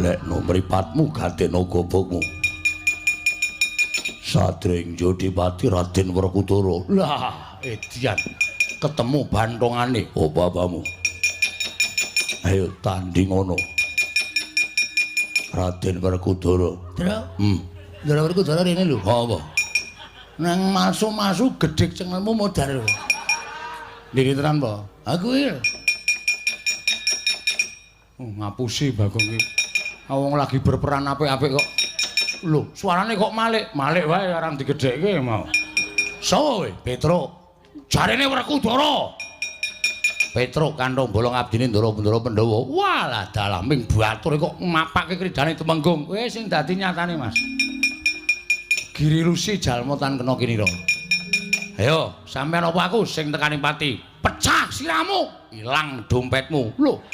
lekno mripatmu gadekno gobokmu. Sadring Jodipati Raden Werkudara. Lah, edian ketemu bantongane bapamu. Ayo tanding ngono. Raden Werkudara. Dra. Ndara Werkudara rene lho. Apa? Nang masu-masu gedhek cengelmu modar. Ndiri tenan po. Aku iki. Ngapusi Bagong iki. Wong lagi berperan apik-apik kok. Lho, suarane kok malik wae arang digedhekke mau. Sopo kowe? Petruk. Jarene Werkudara. Petruk kantong bolong abdine Ndara Pandhawa. Walah dalaming batur kok mapake kridane Temenggung. Kowe sing dadi nyatane, Mas. Giri Rusi jalmotan kena kinira. Ayo, sampean apa aku sing tekani pati? Pecah siramu, ilang dompetmu. Lho,